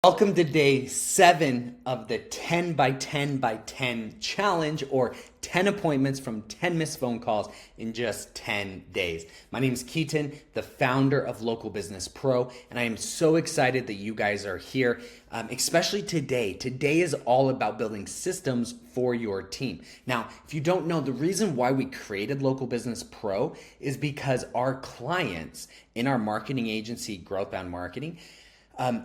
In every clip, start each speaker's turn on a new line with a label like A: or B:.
A: Welcome to day 7 of the 10 by 10 by 10 challenge, or 10 appointments from 10 missed phone calls in just 10 days. My name is Keaton, the founder of Local Business Pro, and I am so excited that you guys are here, especially today. Today is all about building systems for your team. Now, if you don't know, the reason why we created Local Business Pro is because our clients in our marketing agency, Growthbound Marketing,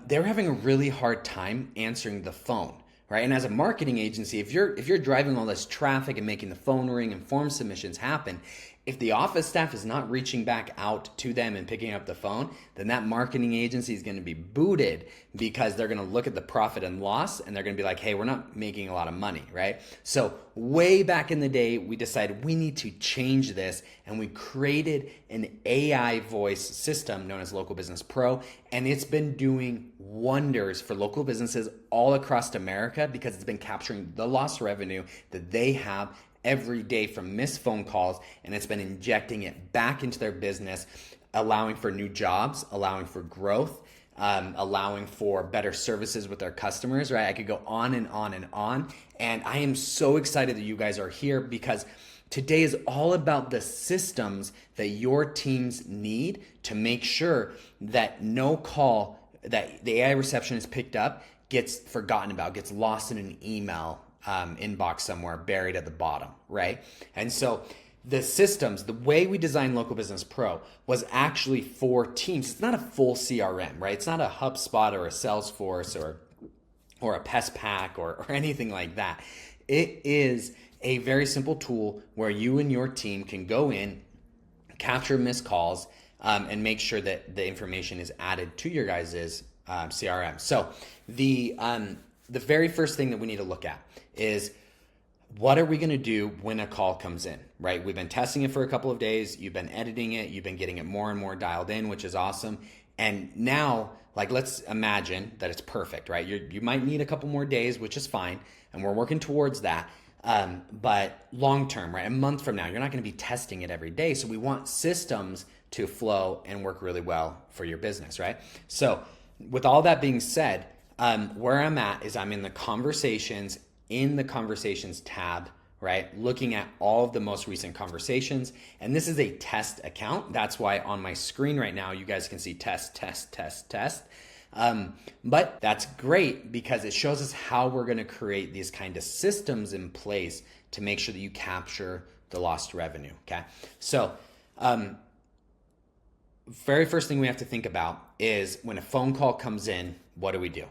A: they're having a really hard time answering the phone, right? And as a marketing agency, if you're driving all this traffic and making the phone ring and form submissions happen, if the office staff is not reaching back out to them and picking up the phone, then that marketing agency is going to be booted, because they're going to look at the profit and loss and they're going to be like, hey, we're not making a lot of money, right? So way back in the day, we decided we need to change this, and we created an AI voice system known as Local Business Pro, and it's been doing wonders for local businesses all across America, because it's been capturing the lost revenue that they have every day from missed phone calls, and it's been injecting it back into their business, allowing for new jobs, allowing for growth, allowing for better services with their customers, right? I could go on and on and on. And I am so excited that you guys are here, because today is all about the systems that your teams need to make sure that no call that the AI receptionist picked up gets forgotten about, gets lost in an email inbox somewhere buried at the bottom, right? And so the systems, the way we designed Local Business Pro was actually for teams. It's not a full CRM, right? It's not a HubSpot or a Salesforce or a PestPack or anything like that. It is a very simple tool where you and your team can go in, capture missed calls, and make sure that the information is added to your guys' CRM. So the very first thing that we need to look at is, what are we going to do when a call comes in, right? We've been testing it for a couple of days. You've been editing it. You've been getting it more and more dialed in, which is awesome. And now, let's imagine that it's perfect, right? You might need a couple more days, which is fine. And we're working towards that. But long term, right? A month from now, you're not going to be testing it every day. So we want systems to flow and work really well for your business, right? So with all that being said, where I'm at is I'm in the conversations tab, right? Looking at all of the most recent conversations. And this is a test account. That's why on my screen right now, you guys can see test, test, test, test. But that's great, because it shows us how we're going to create these kind of systems in place to make sure that you capture the lost revenue. Okay. So, very first thing we have to think about is, when a phone call comes in, what do?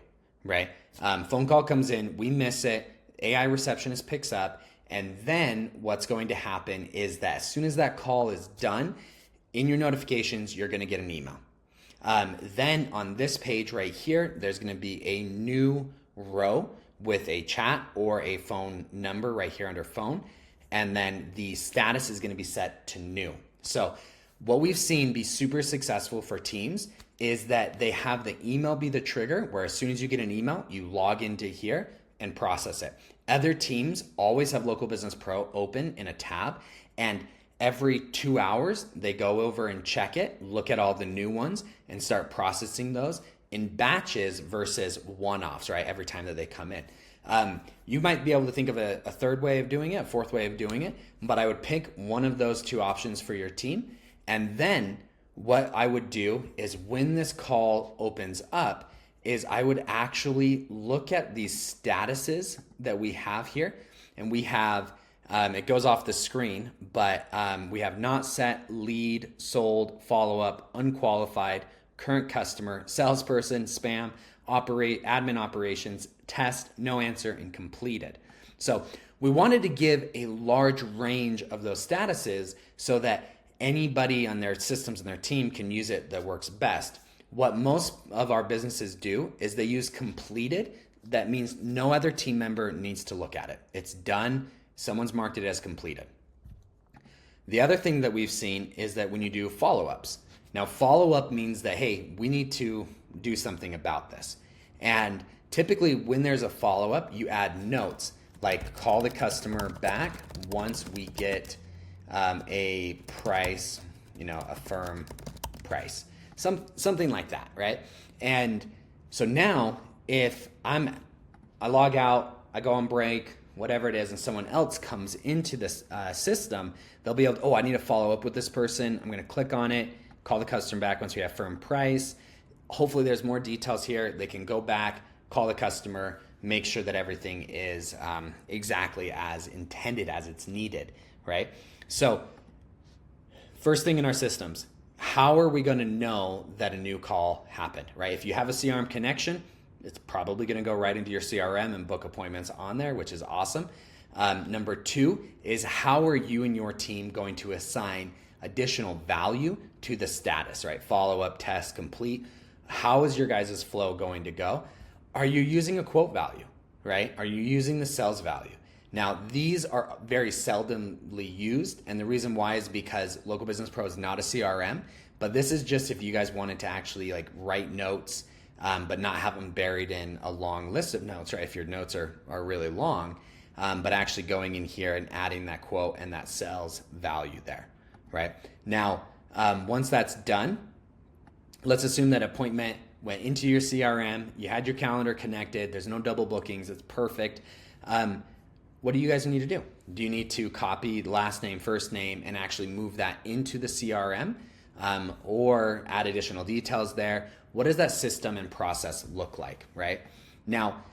A: Right? Phone call comes in, we miss it, AI receptionist picks up, and then what's going to happen is that as soon as that call is done, in your notifications, you're going to get an email. Then on this page right here, there's going to be a new row with a chat or a phone number right here under phone, and then the status is going to be set to new. So what we've seen be super successful for teams is that they have the email be the trigger, where as soon as you get an email, you log into here and process it. Other teams always have Local Business Pro open in a tab, and every 2 hours, they go over and check it, look at all the new ones, and start processing those in batches versus one-offs, right? Every time that they come in. You might be able to think of a third way of doing it, a fourth way of doing it, but I would pick one of those two options for your team. And then what I would do is, when this call opens up, is I would actually look at these statuses that we have here. And we have, it goes off the screen, but we have not set, lead, sold, follow-up, unqualified, current customer, salesperson, spam, admin operations, test, no answer, and completed. So we wanted to give a large range of those statuses so that anybody on their systems and their team can use it that works best. What most of our businesses do is they use completed. That means no other team member needs to look at it. It's done. Someone's marked it as completed. The other thing that we've seen is that when you do follow-ups, now follow-up means that, hey, we need to do something about this. And typically when there's a follow-up, you add notes like, call the customer back once we get a price, a firm price, something like that, right? And so now if I log out, I go on break, whatever it is, and someone else comes into this system, they'll be able to, I need to follow up with this person. I'm going to click on it, call the customer back once we have firm price. Hopefully there's more details here. They can go back, call the customer, make sure that everything is exactly as intended, as it's needed, right? So first thing in our systems, how are we going to know that a new call happened, right? If you have a CRM connection, it's probably going to go right into your CRM and book appointments on there, which is awesome. Number two is, how are you and your team going to assign additional value to the status, right? Follow up, test, complete. How is your guys' flow going to go? Are you using a quote value, right? Are you using the sales value? Now, these are very seldomly used, and the reason why is because Local Business Pro is not a CRM, but this is just if you guys wanted to actually like write notes, but not have them buried in a long list of notes, right? If your notes are really long, but actually going in here and adding that quote and that sales value there, right? Now, once that's done, let's assume that appointment went into your CRM, you had your calendar connected, there's no double bookings, it's perfect. What do you guys need to do? Do you need to copy last name, first name, and actually move that into the CRM, or add additional details there? What does that system and process look like, right? Now,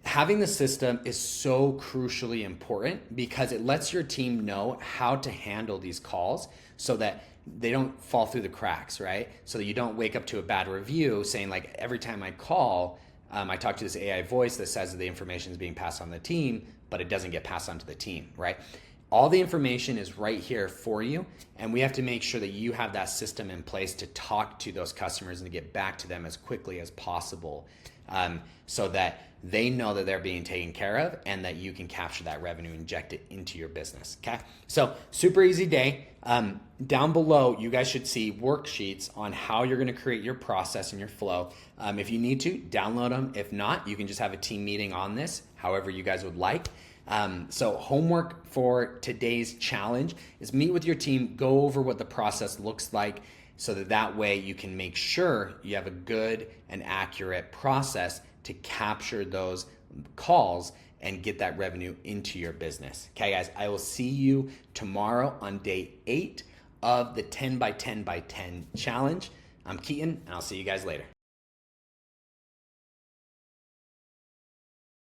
A: having the system is so crucially important because it lets your team know how to handle these calls so that they don't fall through the cracks, right? So that you don't wake up to a bad review saying like, every time I call, I talk to this AI voice that says that the information is being passed on the team, but it doesn't get passed on to the team, right? All the information is right here for you, and we have to make sure that you have that system in place to talk to those customers and to get back to them as quickly as possible, so that they know that they're being taken care of and that you can capture that revenue, inject it into your business, okay? So super easy day. Down below, you guys should see worksheets on how you're gonna create your process and your flow. If you need to, download them. If not, you can just have a team meeting on this, however you guys would like. So homework for today's challenge is meet with your team, go over what the process looks like so that way you can make sure you have a good and accurate process to capture those calls and get that revenue into your business. Okay, guys, I will see you tomorrow on day 8 of the 10 by 10 by 10 challenge. I'm Keaton, and I'll see you guys later.